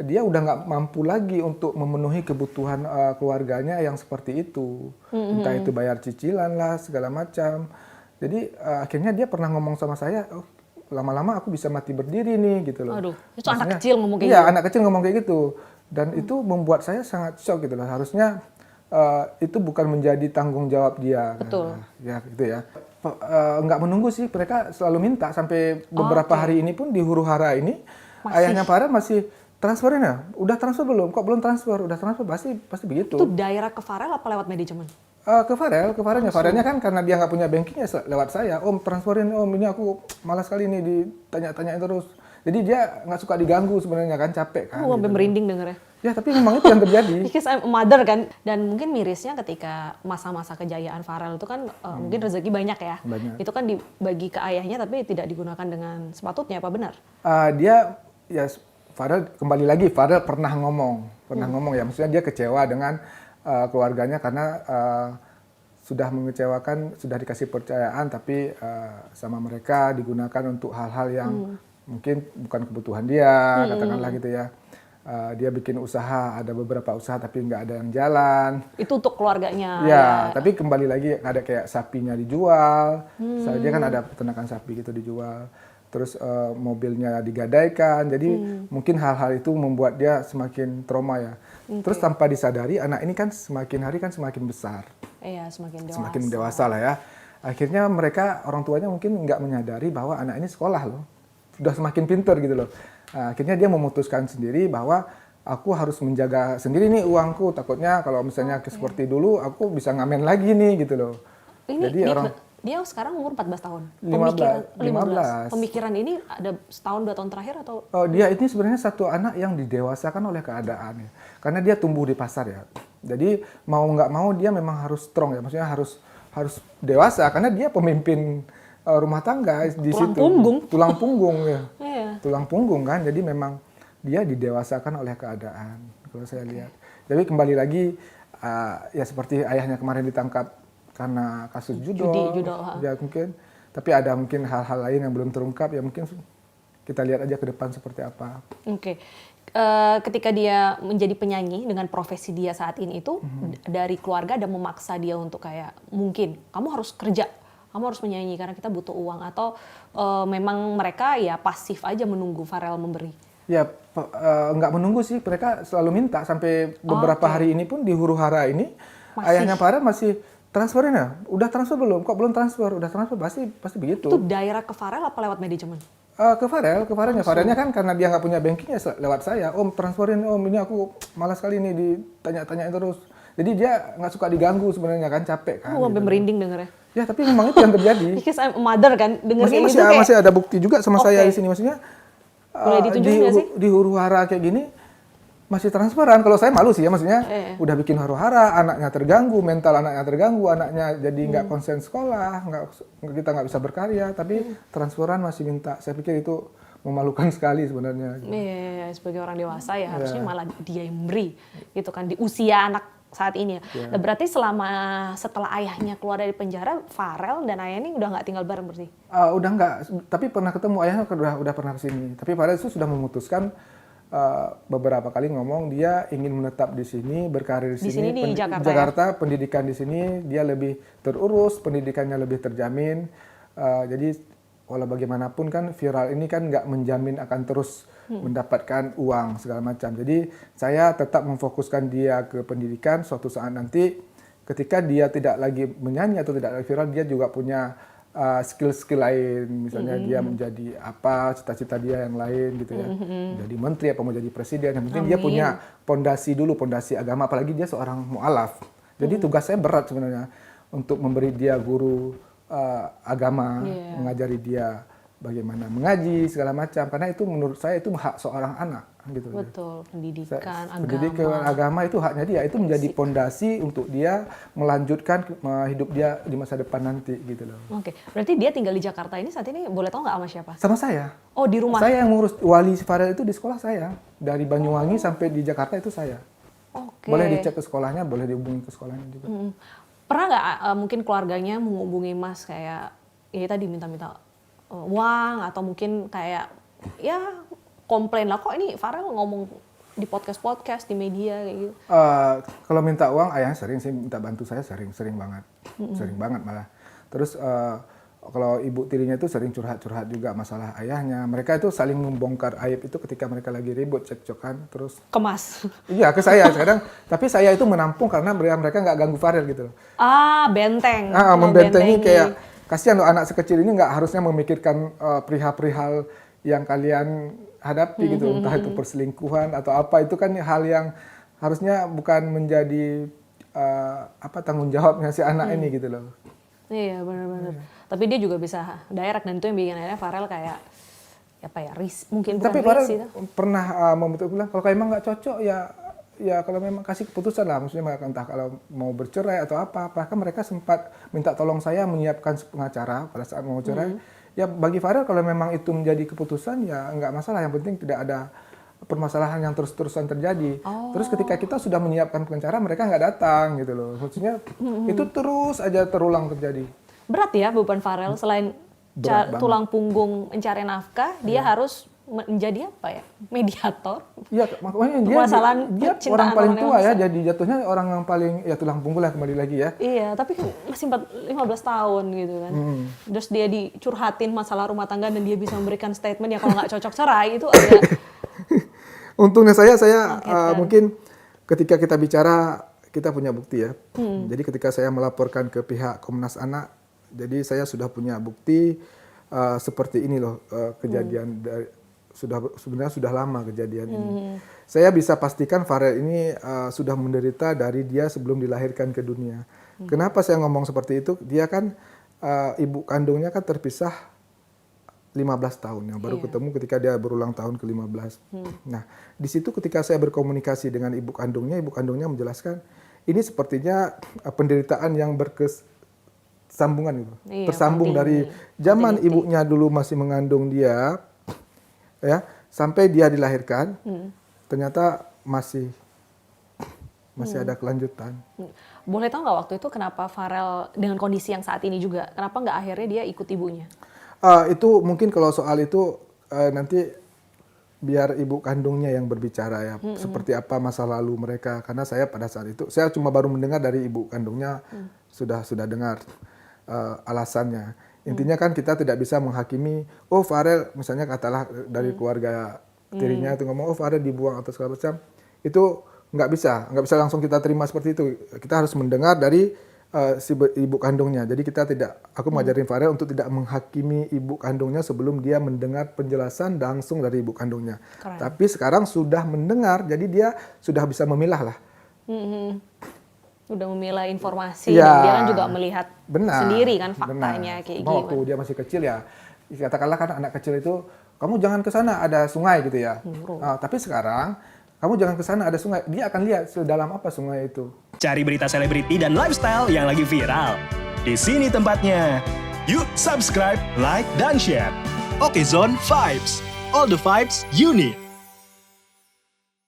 dia udah nggak mampu lagi untuk memenuhi kebutuhan keluarganya yang seperti itu. Entah itu bayar cicilan lah, segala macam. Jadi akhirnya dia pernah ngomong sama saya, oh, lama-lama aku bisa mati berdiri nih gitu loh. Aduh, itu Maksudnya, anak kecil ngomong kayak iya, gitu. anak kecil ngomong kayak gitu. Dan itu membuat saya sangat shock gitu loh. Harusnya itu bukan menjadi tanggung jawab dia. Betul. Nah, ya gitu ya. Nggak menunggu sih, mereka selalu minta sampai beberapa hari ini pun di huru-hara ini ayahnya Farel masih transferin ya. Udah transfer belum? Kok belum transfer? Udah transfer pasti begitu. Itu direct ke Farel apa lewat manajemen? Ke Farelnya. Farelnya kan karena dia nggak punya banking ya lewat saya. Om transferin, om ini aku malas sekali nih ditanya-tanyain terus. Jadi dia nggak suka diganggu sebenarnya kan, capek kan. Sampai merinding dengernya. Ya tapi memang itu yang terjadi. Because I'm a mother kan. Dan mungkin mirisnya ketika masa-masa kejayaan Farel itu kan mungkin rezeki banyak ya. Banyak. Itu kan dibagi ke ayahnya tapi tidak digunakan dengan sepatutnya, apa benar? Dia ya Farel kembali lagi, Farel pernah ngomong ya, maksudnya dia kecewa dengan keluarganya karena sudah mengecewakan, sudah dikasih percayaan tapi sama mereka digunakan untuk hal-hal yang mungkin bukan kebutuhan dia, katakanlah gitu ya. Dia bikin usaha, ada beberapa usaha tapi nggak ada yang jalan. Itu untuk keluarganya. Ya, tapi kembali lagi ada kayak sapinya dijual. Dia kan ada peternakan sapi gitu dijual. Terus mobilnya digadaikan. Jadi mungkin hal-hal itu membuat dia semakin trauma ya. Terus tanpa disadari anak ini kan semakin hari kan semakin besar. Iya, semakin dewasa. Semakin dewasa lah ya. Akhirnya mereka, orang tuanya mungkin nggak menyadari bahwa anak ini sekolah loh. Sudah semakin pintar gitu loh. Akhirnya dia memutuskan sendiri bahwa aku harus menjaga sendiri nih uangku. Takutnya kalau misalnya seperti dulu aku bisa ngamen lagi nih gitu loh. Ini jadi dia sekarang umur 14 tahun. 15. Pemikiran ini ada setahun 2 tahun terakhir atau? Dia ini sebenarnya satu anak yang didewasakan oleh keadaan ya. Karena dia tumbuh di pasar ya. Jadi mau nggak mau dia memang harus strong ya. Maksudnya harus dewasa karena dia pemimpin rumah tangga di situ. Tulang punggung ya. Tulang punggung kan. Jadi memang dia didewasakan oleh keadaan kalau saya lihat. Jadi kembali lagi ya seperti ayahnya kemarin ditangkap karena kasus judi ya mungkin, tapi ada mungkin hal-hal lain yang belum terungkap ya, mungkin kita lihat aja ke depan seperti apa. Oke. Ketika dia menjadi penyanyi dengan profesi dia saat ini itu dari keluarga ada memaksa dia untuk kayak mungkin kamu harus kerja, kamu harus menyanyi karena kita butuh uang, atau memang mereka ya pasif aja menunggu Farel memberi? Ya nggak menunggu sih, mereka selalu minta sampai beberapa hari ini pun di huru-hara ini ayahnya Farel masih transferin ya? Udah transfer belum? Kok belum transfer? Udah transfer pasti begitu. Itu direct ke Farel apa lewat manajemen? Ke Farelnya. Farelnya kan karena dia nggak punya banking ya lewat saya. Om transferin, om ini aku malas sekali nih ditanya-tanyain terus. Jadi dia nggak suka diganggu sebenarnya kan, capek kan. Sampai merinding dengernya. Ya tapi memang itu yang terjadi. Because I'm a mother kan, denger kayak gitu masih ada bukti juga sama saya di sini, maksudnya. Boleh ditunjukin nggak sih? Di huru-hara kayak gini masih transferan. Kalau saya malu sih ya, maksudnya udah bikin huru-hara, anaknya terganggu, mental anaknya terganggu, anaknya jadi nggak konsen sekolah, kita nggak bisa berkarya, tapi transferan masih minta. Saya pikir itu memalukan sekali sebenarnya. Iya, sebagai orang dewasa ya harusnya malah dia yang beri, gitu kan, di usia anak saat ini ya. Nah, berarti setelah ayahnya keluar dari penjara, Farel dan ayahnya ini udah nggak tinggal bareng berarti? Udah nggak, tapi pernah ketemu, ayahnya udah pernah kesini. Tapi Farel itu sudah memutuskan beberapa kali ngomong dia ingin menetap di sini, berkarir di sini, di Jakarta, pendidikan di sini dia lebih terurus, pendidikannya lebih terjamin. Jadi walau bagaimanapun kan viral ini kan nggak menjamin akan terus mendapatkan uang segala macam. Jadi saya tetap memfokuskan dia ke pendidikan. Suatu saat nanti ketika dia tidak lagi menyanyi atau tidak lagi viral, dia juga punya skill-skill lain, misalnya dia menjadi apa, cita-cita dia yang lain gitu ya, jadi menteri apa mau jadi presiden, yang penting dia punya pondasi dulu, pondasi agama, apalagi dia seorang mu'alaf. Jadi tugas saya berat sebenarnya untuk memberi dia guru agama, mengajari dia bagaimana mengaji segala macam, karena itu menurut saya itu hak seorang anak gitu. Betul, pendidikan agama itu haknya dia, itu menjadi pondasi untuk dia melanjutkan hidup dia di masa depan nanti gitu loh. Oke, berarti dia tinggal di Jakarta ini saat ini, boleh tahu nggak sama siapa? Sama saya. Oh, di rumah? Saya yang ngurus wali Farel itu di sekolah saya, dari Banyuwangi sampai di Jakarta itu saya. Oke. Boleh dicek ke sekolahnya, boleh dihubungi ke sekolahnya juga. Pernah nggak mungkin keluarganya menghubungi Mas kayak ini tadi minta-minta uang, atau mungkin kayak ya komplain lah, kok ini Farel ngomong di podcast di media kayak gitu. Kalau minta uang, ayah sering sih minta bantu saya, sering banget malah. Terus kalau ibu tirinya itu sering curhat juga masalah ayahnya. Mereka itu saling membongkar aib itu ketika mereka lagi ribut, cekcokan, terus Kemas. iya ke saya kadang. Tapi saya itu menampung karena mereka nggak ganggu Farel gitu loh. Benteng. Membentengi kayak kasihan loh anak sekecil ini nggak harusnya memikirkan perihal-perihal yang kalian hadapi gitu, entah itu perselingkuhan atau apa, itu kan hal yang harusnya bukan menjadi tanggung jawabnya si anak ini gitu loh. Iya benar-benar. Tapi dia juga bisa direct, dan itu yang bikin akhirnya Farel kayak mungkin bukan tapi Farel risih. pernah bilang kalau emang nggak cocok ya kalau memang kasih keputusan lah, maksudnya entah kalau mau bercerai atau apa. Bahkan mereka sempat minta tolong saya menyiapkan pengacara pada saat mau cerai. Ya bagi Farel kalau memang itu menjadi keputusan ya nggak masalah, yang penting tidak ada permasalahan yang terus-terusan terjadi. Terus ketika kita sudah menyiapkan pengacara, mereka nggak datang gitu loh. Maksudnya itu terus aja terulang terjadi. Berat ya beban Farel, selain tulang punggung mencari nafkah, dia harus menjadi mediator. Iya, makanya dia orang paling tua ya, jadi jatuhnya orang yang paling tulang punggung lah, kembali lagi ya. Iya, tapi kan masih 15 tahun gitu kan. Terus dia dicurhatin masalah rumah tangga dan dia bisa memberikan statement ya kalau nggak cocok cerai, itu agak. Untungnya saya mungkin ketika kita bicara kita punya bukti ya. Jadi ketika saya melaporkan ke pihak Komnas Anak, jadi saya sudah punya bukti seperti ini loh kejadian sebenarnya sudah lama kejadian ini. Saya bisa pastikan Farel ini sudah menderita dari dia sebelum dilahirkan ke dunia. Kenapa saya ngomong seperti itu? Dia kan ibu kandungnya kan terpisah 15 tahun, yang baru ketemu ketika dia berulang tahun ke-15. Nah, di situ ketika saya berkomunikasi dengan ibu kandungnya menjelaskan ini sepertinya penderitaan yang sambungan gitu. Tersambung dari zaman ibunya dulu masih mengandung dia ya sampai dia dilahirkan. Ternyata masih ada kelanjutan. Boleh tahu nggak waktu itu kenapa Farel dengan kondisi yang saat ini juga, kenapa nggak akhirnya dia ikut ibunya? Itu mungkin kalau soal itu nanti biar ibu kandungnya yang berbicara ya, seperti apa masa lalu mereka, karena saya pada saat itu saya cuma baru mendengar dari ibu kandungnya, sudah dengar alasannya. Intinya kan kita tidak bisa menghakimi, Farel misalnya katalah dari keluarga tirinya itu ngomong Farel dibuang atau segala macam, itu nggak bisa langsung kita terima seperti itu. Kita harus mendengar dari si ibu kandungnya. Jadi aku mengajarin Farel untuk tidak menghakimi ibu kandungnya sebelum dia mendengar penjelasan langsung dari ibu kandungnya. Keren. Tapi sekarang sudah mendengar, jadi dia sudah bisa memilah lah. Udah memilah informasi, dan dia kan juga melihat sendiri kan faktanya kayak gimana. Waktu dia masih kecil ya, katakanlah kan anak kecil itu, kamu jangan ke sana ada sungai gitu ya. Tapi sekarang kamu jangan ke sana ada sungai, dia akan lihat sedalam apa sungai itu. Cari berita selebriti dan lifestyle yang lagi viral. Di sini tempatnya. Yuk subscribe, like, dan share. Oke Zone Vibes. All the vibes you need.